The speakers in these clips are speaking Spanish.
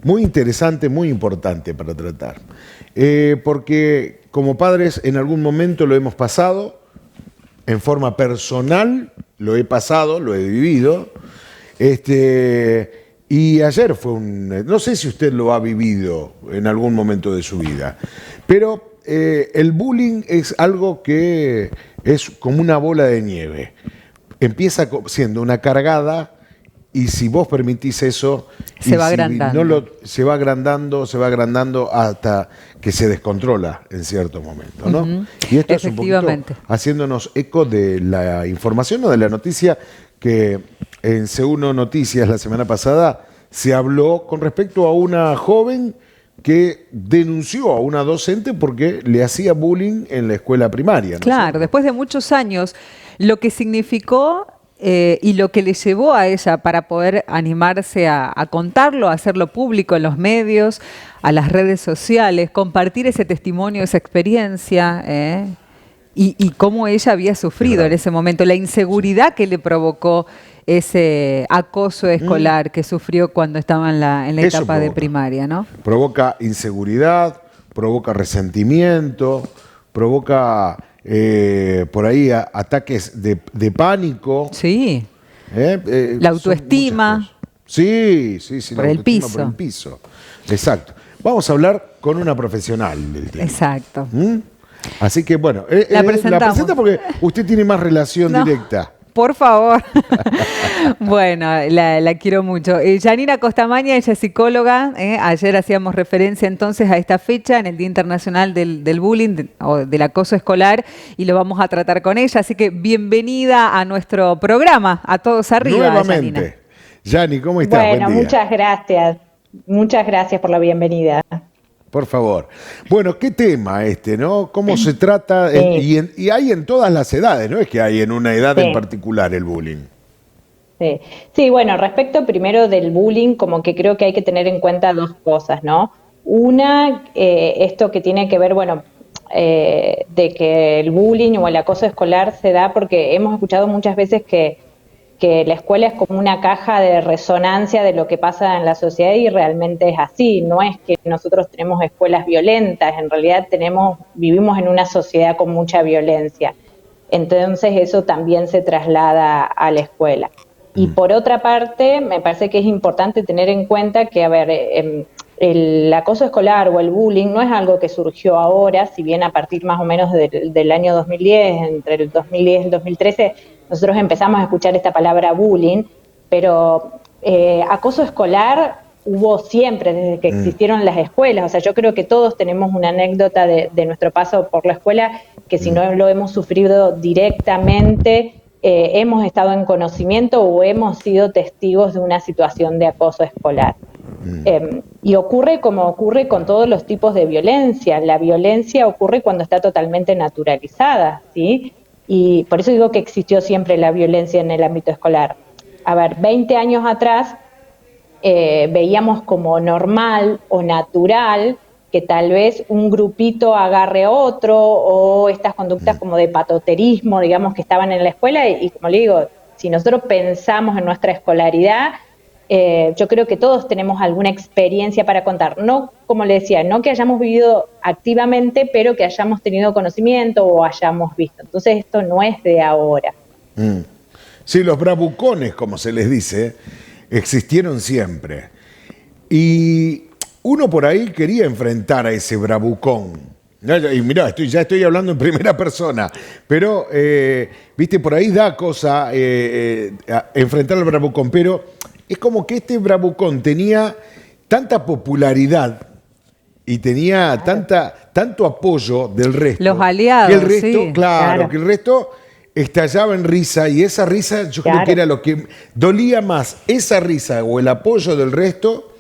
muy interesante, muy importante para tratar. Porque como padres en algún momento lo hemos pasado, en forma personal, lo he pasado, lo he vivido. Y ayer fue no sé si usted lo ha vivido en algún momento de su vida, pero el bullying es algo que es como una bola de nieve. Empieza siendo una cargada y si vos permitís eso, se va agrandando. Se va agrandando hasta que se descontrola en cierto momento, ¿no? Y esto es un poquito haciéndonos eco de la información o de la noticia que en C1 Noticias la semana pasada se habló con respecto a una joven que denunció a una docente porque le hacía bullying en la escuela primaria, ¿no? Claro, después de muchos años, lo que significó y lo que le llevó a ella para poder animarse a contarlo, a hacerlo público en los medios, a las redes sociales, compartir ese testimonio, esa experiencia, y cómo ella había sufrido en ese momento, la inseguridad que le provocó ese acoso escolar que sufrió cuando estaba en la etapa de primaria, ¿no? Provoca inseguridad, provoca resentimiento, provoca por ahí ataques de pánico. Sí. La autoestima. Sí, por el piso. Por el piso. Exacto. Vamos a hablar con una profesional del tema. Exacto. Así que bueno, la presenta porque usted tiene más relación directa. Por favor. Bueno, la quiero mucho. Yanina Costamaña, ella es psicóloga. Ayer hacíamos referencia entonces a esta fecha en el Día Internacional del Bullying o del acoso escolar y lo vamos a tratar con ella. Así que bienvenida a nuestro programa, a Todos Arriba. Nuevamente. Yani, ¿cómo estás? Bueno, muchas gracias. Muchas gracias por la bienvenida. Por favor. Bueno, ¿qué tema no? ¿Cómo se trata? Y hay en todas las edades, no es que hay en una edad en particular el bullying. Sí, bueno, respecto primero del bullying, como que creo que hay que tener en cuenta dos cosas, ¿no? Una, esto que tiene que ver, bueno, de que el bullying o el acoso escolar se da porque hemos escuchado muchas veces que la escuela es como una caja de resonancia de lo que pasa en la sociedad y realmente es así. No es que nosotros tenemos escuelas violentas, en realidad vivimos en una sociedad con mucha violencia. Entonces eso también se traslada a la escuela. Y por otra parte, me parece que es importante tener en cuenta que, a ver, el acoso escolar o el bullying no es algo que surgió ahora, si bien a partir más o menos del año 2010, entre el 2010 y el 2013, nosotros empezamos a escuchar esta palabra bullying, pero acoso escolar hubo siempre, desde que existieron las escuelas. O sea, yo creo que todos tenemos una anécdota de nuestro paso por la escuela, que si no lo hemos sufrido directamente, hemos estado en conocimiento o hemos sido testigos de una situación de acoso escolar. Y ocurre como ocurre con todos los tipos de violencia. La violencia ocurre cuando está totalmente naturalizada, ¿sí? Y por eso digo que existió siempre la violencia en el ámbito escolar. A ver, 20 años atrás veíamos como normal o natural que tal vez un grupito agarre a otro, o estas conductas como de patoterismo, digamos, que estaban en la escuela, y como le digo, si nosotros pensamos en nuestra escolaridad, yo creo que todos tenemos alguna experiencia para contar. No, como le decía, no que hayamos vivido activamente, pero que hayamos tenido conocimiento o hayamos visto. Entonces esto no es de ahora. Sí, los bravucones, como se les dice, existieron siempre. Y uno por ahí quería enfrentar a ese bravucón. Y mirá, ya estoy hablando en primera persona, pero, viste, por ahí da cosa enfrentar al bravucón, pero es como que este bravucón tenía tanta popularidad y tenía tanto apoyo del resto. Los aliados, que el resto, sí. Claro, que el resto estallaba en risa, y esa risa yo creo que era lo que dolía más, esa risa o el apoyo del resto,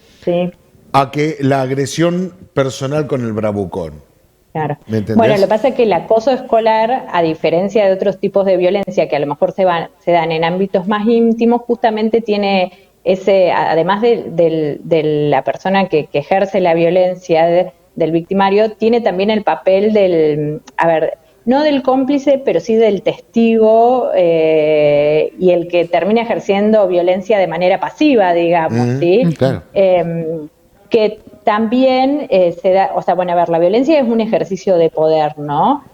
a que la agresión personal con el bravucón. Claro. ¿Me entendés? Bueno, lo que pasa es que el acoso escolar, a diferencia de otros tipos de violencia que a lo mejor se dan en ámbitos más íntimos, justamente tiene ese, además de la persona que ejerce la violencia del victimario, tiene también el papel del, no del cómplice, pero sí del testigo, y el que termina ejerciendo violencia de manera pasiva, digamos, ¿sí? Claro. que también se da, o sea, bueno, a ver, la violencia es un ejercicio de poder, ¿no?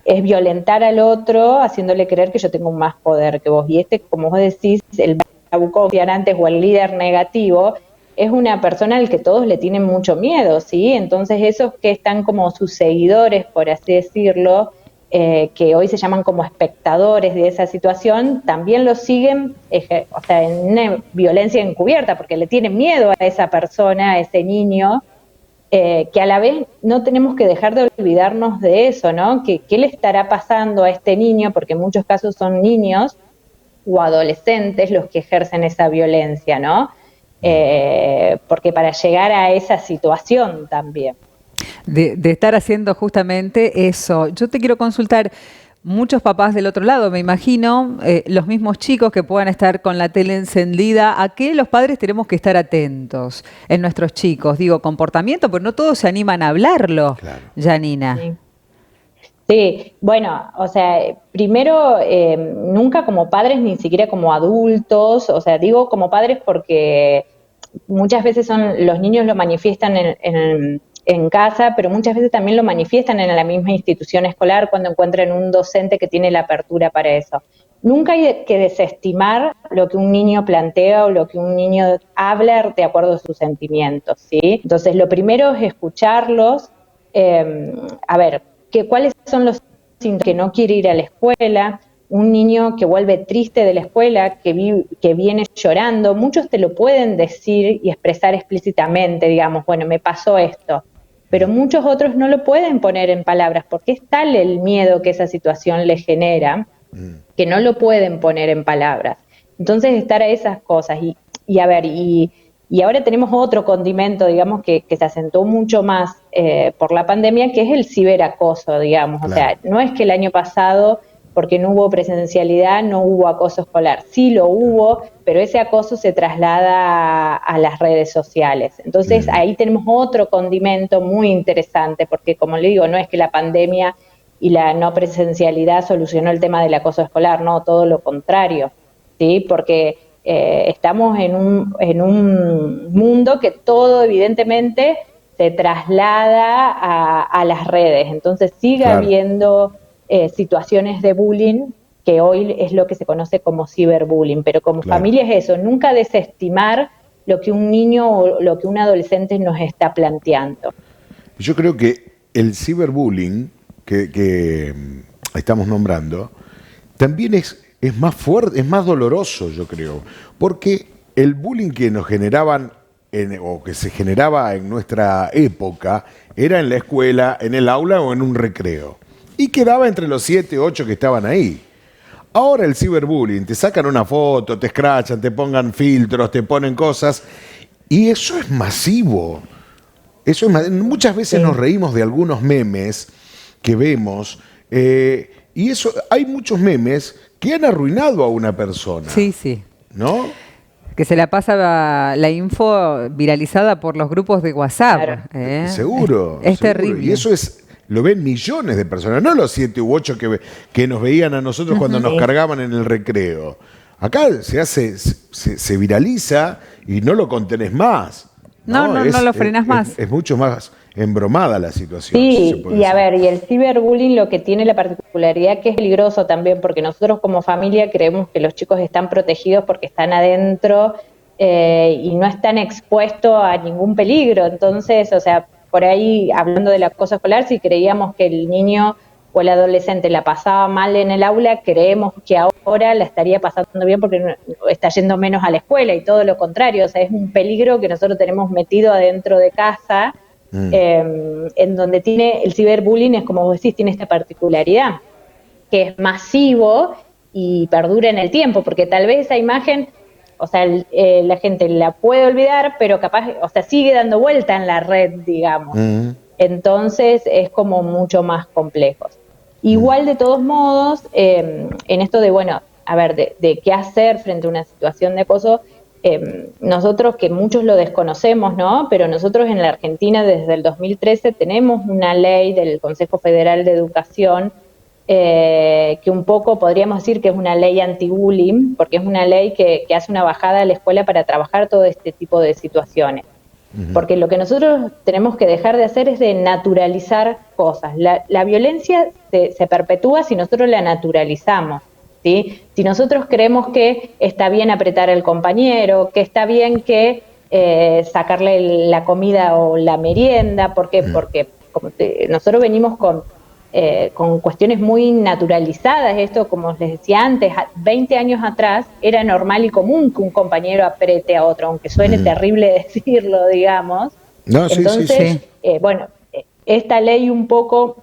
Es violentar al otro haciéndole creer que yo tengo más poder que vos. Y como vos decís, el bravucón antes o el líder negativo es una persona al que todos le tienen mucho miedo, ¿sí? Entonces esos que están como sus seguidores, por así decirlo, que hoy se llaman como espectadores de esa situación, también lo siguen, o sea, en una violencia encubierta, porque le tienen miedo a esa persona, a ese niño, que a la vez no tenemos que dejar de olvidarnos de eso, ¿no? ¿Qué le estará pasando a este niño? Porque en muchos casos son niños o adolescentes los que ejercen esa violencia, ¿no? Porque para llegar a esa situación también. De estar haciendo justamente eso. Yo te quiero consultar, muchos papás del otro lado, me imagino, los mismos chicos que puedan estar con la tele encendida, ¿a qué los padres tenemos que estar atentos en nuestros chicos? Digo, comportamiento, pero no todos se animan a hablarlo, claro. Janina. Sí. Sí, bueno, o sea, primero, nunca como padres, ni siquiera como adultos, o sea, digo como padres porque muchas veces los niños lo manifiestan en casa, pero muchas veces también lo manifiestan en la misma institución escolar cuando encuentran un docente que tiene la apertura para eso. Nunca hay que desestimar lo que un niño plantea o lo que un niño habla de acuerdo a sus sentimientos, ¿sí? Entonces, lo primero es escucharlos, a ver, cuáles son los síntomas, que no quiere ir a la escuela, un niño que vuelve triste de la escuela, que viene llorando, muchos te lo pueden decir y expresar explícitamente, digamos, bueno, me pasó esto, pero muchos otros no lo pueden poner en palabras porque es tal el miedo que esa situación les genera que no lo pueden poner en palabras. Entonces, estar a esas cosas y a ver, y ahora tenemos otro condimento, digamos, que se acentuó mucho más por la pandemia, que es el ciberacoso, digamos. Claro. O sea, no es que el año pasado, porque no hubo presencialidad, no hubo acoso escolar. Sí lo hubo, pero ese acoso se traslada a las redes sociales. Entonces, ahí tenemos otro condimento muy interesante, porque como le digo, no es que la pandemia y la no presencialidad solucionó el tema del acoso escolar, no, todo lo contrario, ¿sí? Porque estamos en un mundo que todo evidentemente se traslada a las redes, entonces sigue habiendo situaciones de bullying, que hoy es lo que se conoce como ciberbullying, pero como familia es eso, nunca desestimar lo que un niño o lo que un adolescente nos está planteando. Yo creo que el ciberbullying que estamos nombrando también es más fuerte, es más doloroso, yo creo, porque el bullying que nos generaban o que se generaba en nuestra época era en la escuela, en el aula o en un recreo, y quedaba entre los 7 o 8 que estaban ahí. Ahora el ciberbullying, te sacan una foto, te escrachan, te pongan filtros, te ponen cosas, y eso es masivo. Muchas veces nos reímos de algunos memes que vemos, y eso, hay muchos memes que han arruinado a una persona. Sí, sí. ¿No? Que se la pasa la info viralizada por los grupos de WhatsApp. Claro. Seguro. Es terrible. Y eso lo ven millones de personas, no los 7 u 8 que nos veían a nosotros cuando nos cargaban en el recreo. Acá se viraliza y no lo contenés más. No lo frenas más. Es mucho más embromada la situación. Sí, y a ver, y el ciberbullying lo que tiene la particularidad que es peligroso también, porque nosotros como familia creemos que los chicos están protegidos porque están adentro y no están expuestos a ningún peligro. Entonces, o sea, por ahí, hablando del acoso escolar, si creíamos que el niño o el adolescente la pasaba mal en el aula, creemos que ahora la estaría pasando bien porque está yendo menos a la escuela y todo lo contrario. O sea, es un peligro que nosotros tenemos metido adentro de casa, en donde tiene el ciberbullying, es como vos decís, tiene esta particularidad, que es masivo y perdura en el tiempo, porque tal vez esa imagen, o sea, la gente la puede olvidar, pero capaz, o sea, sigue dando vuelta en la red, digamos. Entonces es como mucho más complejo. Igual, de todos modos, en esto de, bueno, a ver, de qué hacer frente a una situación de acoso, nosotros, que muchos lo desconocemos, ¿no? Pero nosotros en la Argentina desde el 2013 tenemos una ley del Consejo Federal de Educación que un poco podríamos decir que es una ley anti-bullying, porque es una ley que hace una bajada a la escuela para trabajar todo este tipo de situaciones. Porque lo que nosotros tenemos que dejar de hacer es de naturalizar cosas. La violencia se perpetúa si nosotros la naturalizamos, ¿sí? Si nosotros creemos que está bien apretar al compañero, que está bien que sacarle la comida o la merienda, ¿por qué? Porque nosotros venimos con cuestiones muy naturalizadas. Esto, como les decía antes, 20 años atrás era normal y común que un compañero apriete a otro, aunque suene terrible decirlo, digamos. No, sí, Entonces, sí. bueno, esta ley un poco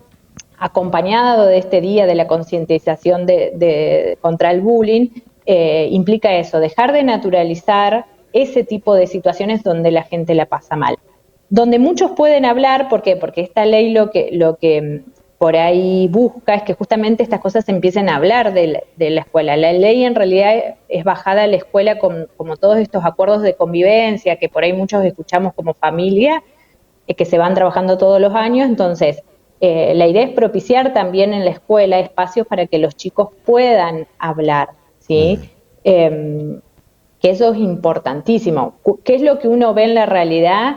acompañado de este día de la concientización contra el bullying, implica eso, dejar de naturalizar ese tipo de situaciones donde la gente la pasa mal. Donde muchos pueden hablar, ¿por qué? Porque esta ley lo que por ahí busca es que justamente estas cosas se empiecen a hablar de la escuela. La ley en realidad es bajada a la escuela como todos estos acuerdos de convivencia que por ahí muchos escuchamos como familia, que se van trabajando todos los años. Entonces, la idea es propiciar también en la escuela espacios para que los chicos puedan hablar, ¿sí? Que eso es importantísimo. ¿Qué es lo que uno ve en la realidad?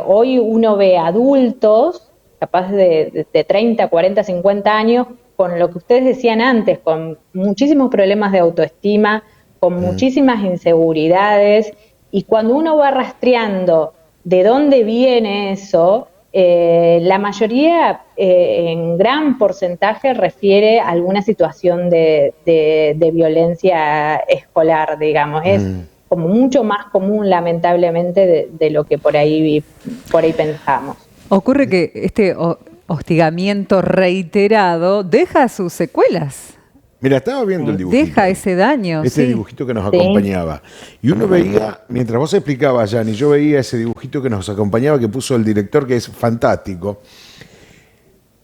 Hoy uno ve adultos capaz de 30, 40, 50 años, con lo que ustedes decían antes, con muchísimos problemas de autoestima, con muchísimas inseguridades, y cuando uno va rastreando de dónde viene eso, la mayoría, en gran porcentaje, refiere a alguna situación de violencia escolar, digamos. Es como mucho más común, lamentablemente, de lo que por ahí pensamos. Ocurre que este hostigamiento reiterado deja sus secuelas. Mira, estaba viendo el dibujito. Deja ese daño. Este dibujito que nos acompañaba. Y uno veía, mientras vos explicabas, Yanni, yo veía ese dibujito que nos acompañaba, que puso el director, que es fantástico.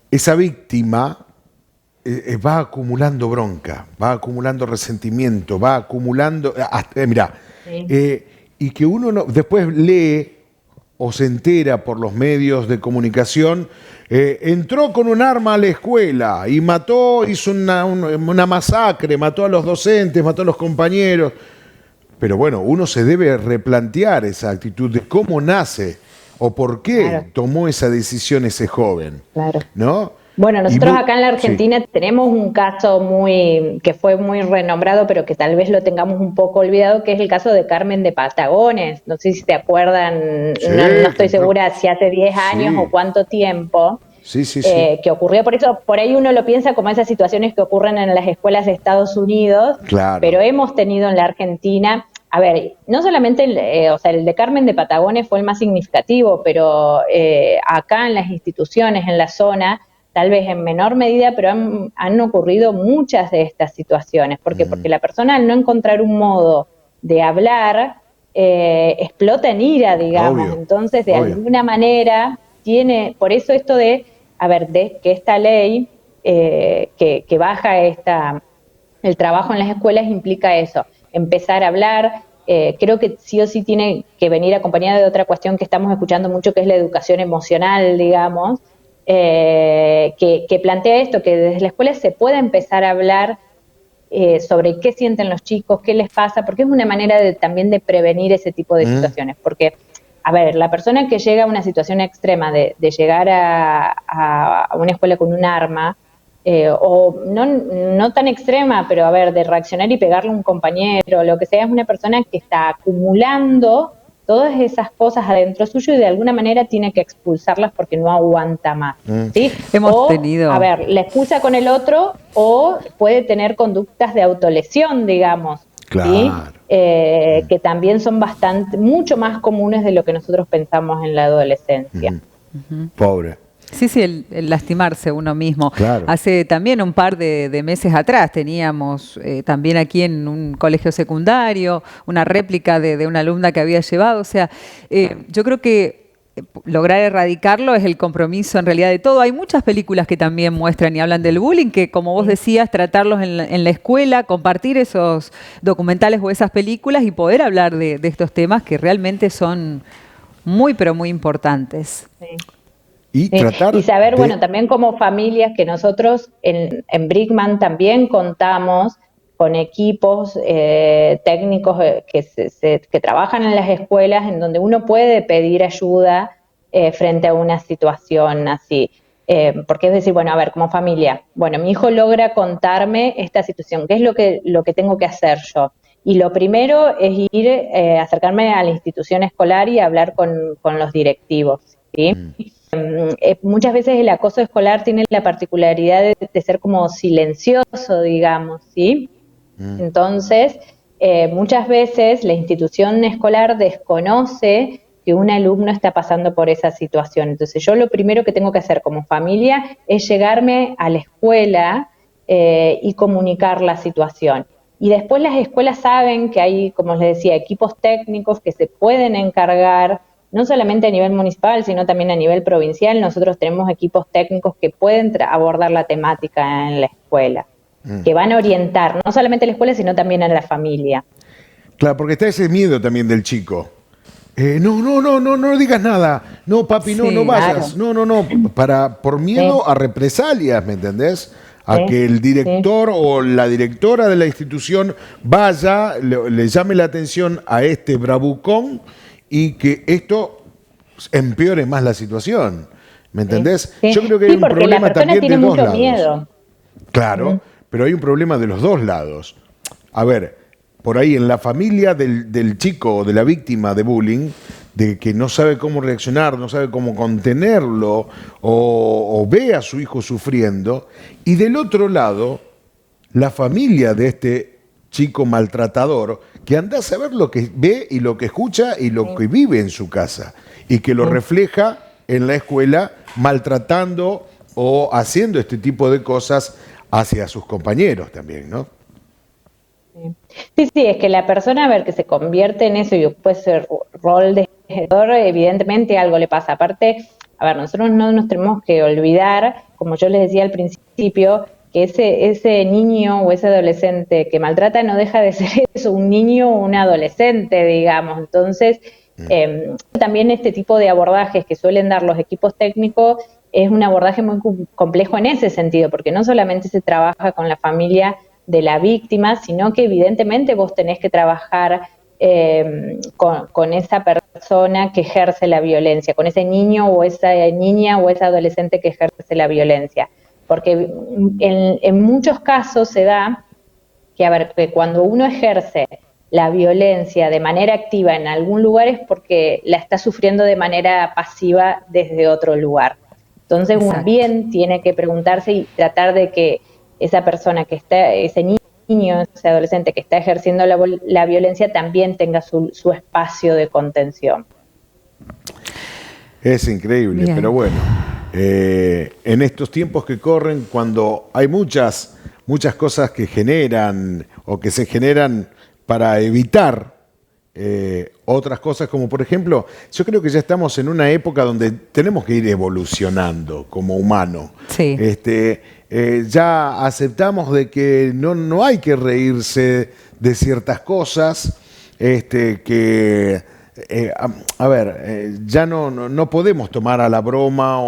Esa víctima va acumulando bronca, va acumulando resentimiento, va acumulando... y que uno después lee o se entera por los medios de comunicación, entró con un arma a la escuela y hizo una masacre, mató a los docentes, mató a los compañeros. Pero bueno, uno se debe replantear esa actitud de cómo nace o por qué tomó esa decisión ese joven. Claro. ¿No? Bueno, nosotros acá en la Argentina tenemos un caso que fue muy renombrado, pero que tal vez lo tengamos un poco olvidado, que es el caso de Carmen de Patagones. No sé si te acuerdan, no estoy segura si hace 10 años o cuánto tiempo. Que ocurrió. Por ahí uno lo piensa como esas situaciones que ocurren en las escuelas de Estados Unidos, pero hemos tenido en la Argentina... A ver, no solamente el de Carmen de Patagones fue el más significativo, pero acá en las instituciones, en la zona, tal vez en menor medida, pero han ocurrido muchas de estas situaciones. ¿Por qué? Porque la persona, al no encontrar un modo de hablar, explota en ira, digamos. Obvio, entonces, de alguna manera, por eso esto de que esta ley que baja el trabajo en las escuelas implica eso, empezar a hablar. Creo que sí o sí tiene que venir acompañada de otra cuestión que estamos escuchando mucho, que es la educación emocional, digamos, que plantea esto, que desde la escuela se pueda empezar a hablar sobre qué sienten los chicos, qué les pasa, porque es una manera también de prevenir ese tipo de situaciones. Porque, la persona que llega a una situación extrema de llegar a una escuela con un arma, o no tan extrema, pero de reaccionar y pegarle a un compañero, lo que sea, es una persona que está acumulando todas esas cosas adentro suyo y de alguna manera tiene que expulsarlas porque no aguanta más. ¿Sí? La expulsa con el otro, o puede tener conductas de autolesión, digamos. Claro. ¿Sí? Que también son mucho más comunes de lo que nosotros pensamos en la adolescencia. Pobre. Sí, el lastimarse uno mismo. Claro. Hace también un par de meses atrás teníamos también aquí en un colegio secundario una réplica de una alumna que había llevado. O sea, yo creo que lograr erradicarlo es el compromiso en realidad de todo. Hay muchas películas que también muestran y hablan del bullying, que como vos decías, tratarlos en la escuela, compartir esos documentales o esas películas y poder hablar de estos temas que realmente son muy, pero muy importantes. Sí. y Sí, tratar y saber, de... bueno, también como familias que nosotros en Brickman también contamos con equipos técnicos que trabajan en las escuelas en donde uno puede pedir ayuda frente a una situación así. Porque es decir, bueno, a ver, como familia, bueno, mi hijo logra contarme esta situación, ¿qué es lo que tengo que hacer yo? Y lo primero es ir, acercarme a la institución escolar y hablar con los directivos, ¿sí? Muchas veces el acoso escolar tiene la particularidad de ser como silencioso, digamos, ¿sí? Entonces, muchas veces la institución escolar desconoce que un alumno está pasando por esa situación. Entonces, yo lo primero que tengo que hacer como familia es llegarme a la escuela y comunicar la situación. Y después las escuelas saben que hay, como les decía, equipos técnicos que se pueden encargar no solamente a nivel municipal, sino también a nivel provincial. Nosotros tenemos equipos técnicos que pueden abordar la temática en la escuela, que van a orientar, no solamente a la escuela, sino también a la familia. Claro, porque está ese miedo también del chico. No digas nada. No, papi, no Sí, vayas. Claro, No, por sí, miedo a represalias, ¿me entendés? A sí, que el sí. director o la directora de la institución vaya, le llame la atención a este bravucón y que esto empeore más la situación. ¿Me Sí, entendés? sí, Yo creo que hay sí, un porque la problema persona también tiene de dos mucho lados. miedo. Claro, Mm, pero hay un problema de los dos lados. A ver, por ahí en la familia del chico o de la víctima de bullying, de que no sabe cómo reaccionar, no sabe cómo contenerlo o ve a su hijo sufriendo, y del otro lado, la familia de este chico maltratador, que anda a saber lo que ve y lo que escucha y lo sí, que vive en su casa, y que lo sí. refleja en la escuela maltratando o haciendo este tipo de cosas hacia sus compañeros también, ¿no? Sí, sí, es que la persona, a ver, que se convierte en eso y después ese rol de gestor, evidentemente algo le pasa. Aparte, a ver, nosotros no nos tenemos que olvidar, como yo les decía al principio, que ese niño o ese adolescente que maltrata no deja de ser eso, un niño o un adolescente, digamos. Entonces, también este tipo de abordajes que suelen dar los equipos técnicos es un abordaje muy complejo en ese sentido, porque no solamente se trabaja con la familia de la víctima, sino que evidentemente vos tenés que trabajar con esa persona que ejerce la violencia, con ese niño o esa niña o esa adolescente que ejerce la violencia. Porque en muchos casos se da que, a ver, que cuando uno ejerce la violencia de manera activa en algún lugar es porque la está sufriendo de manera pasiva desde otro lugar. Entonces uno exacto. bien tiene que preguntarse y tratar de que esa persona que está, ese niño, ese adolescente que está ejerciendo la violencia también tenga su espacio de contención. Es increíble, pero Bien. bueno, en estos tiempos que corren, cuando hay muchas cosas que generan o que se generan para evitar otras cosas, como por ejemplo, yo creo que ya estamos en una época donde tenemos que ir evolucionando como humano. Sí, Ya aceptamos de que no hay que reírse de ciertas cosas, que a ver, ya no podemos tomar a la broma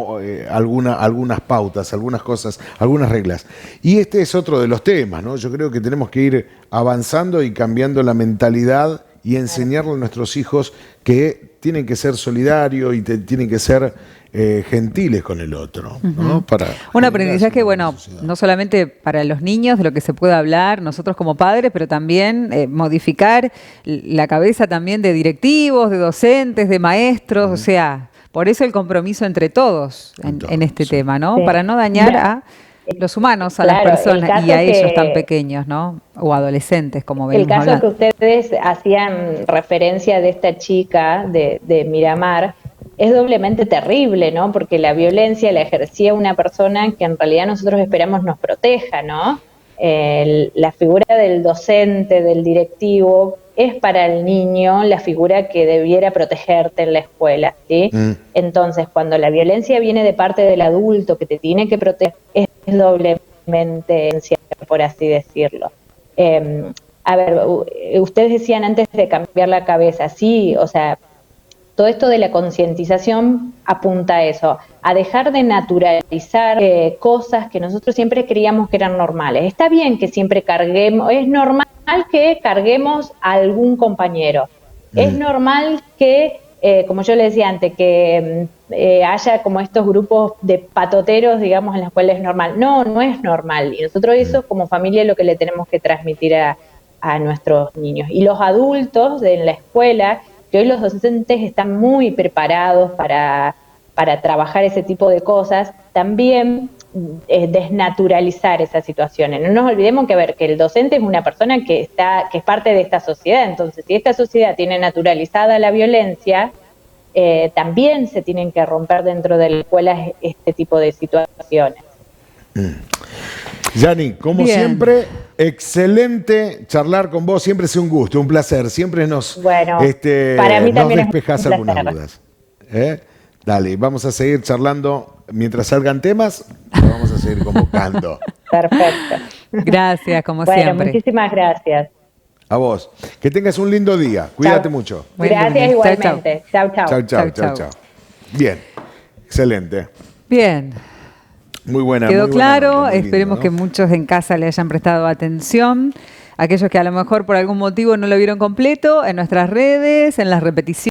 algunas pautas, algunas cosas, algunas reglas. Y este es otro de los temas, ¿no? Yo creo que tenemos que ir avanzando y cambiando la mentalidad y enseñarle a nuestros hijos que tienen que ser solidarios y tienen que ser gentiles con el otro, ¿no? Para un generar aprendizaje, una buena bueno, sociedad. no solamente para los niños, de lo que se puede hablar, nosotros como padres, pero también modificar la cabeza también de directivos, de docentes, de maestros, o sea, por eso el compromiso entre todos en Entonces, este sí. tema, ¿no? Sí. Para no dañar Mira, a los humanos, a las claro, personas y a ellos tan pequeños, ¿no? O adolescentes, como el venimos caso que hablando. ustedes hacían referencia de esta chica de Miramar es doblemente terrible, ¿no? Porque la violencia la ejercía una persona que en realidad nosotros esperamos nos proteja, ¿no? La figura del docente, del directivo, es para el niño la figura que debiera protegerte en la escuela, ¿sí? Mm. Entonces, cuando la violencia viene de parte del adulto que te tiene que proteger, es doblemente, por así decirlo. A ver, ustedes decían antes de cambiar la cabeza, sí, o sea, todo esto de la concientización apunta a eso, a dejar de naturalizar cosas que nosotros siempre creíamos que eran normales. Está bien que siempre carguemos, es normal que carguemos a algún compañero. Es normal que, como yo le decía antes, que haya como estos grupos de patoteros, digamos, en los cuales es normal. No, no es normal. Y nosotros eso como familia es lo que le tenemos que transmitir a nuestros niños. Y los adultos en la escuela, que hoy los docentes están muy preparados para trabajar ese tipo de cosas, también desnaturalizar esas situaciones. No nos olvidemos que el docente es una persona que es parte de esta sociedad. Entonces, si esta sociedad tiene naturalizada la violencia, también se tienen que romper dentro de la escuela este tipo de situaciones. Yani, como Bien. siempre, excelente charlar con vos. Siempre es un gusto, un placer. Siempre nos, Bueno, para mí nos también es despejás un algunas placer. dudas. Dale, vamos a seguir charlando. Mientras salgan temas, lo vamos a seguir convocando. Perfecto. Gracias, como Bueno, siempre. muchísimas gracias. A vos. Que tengas un lindo día. Cuídate Chau. mucho. Buen Gracias lunes. Chau, igualmente. Chau, chau. Chau, chau, Chau, chau, chau. chau. Bien. Excelente. Bien. Muy buena. Quedó muy buena claro, nota, muy lindo, esperemos ¿no? que muchos en casa le hayan prestado atención. Aquellos que a lo mejor por algún motivo no lo vieron completo, en nuestras redes, en las repeticiones.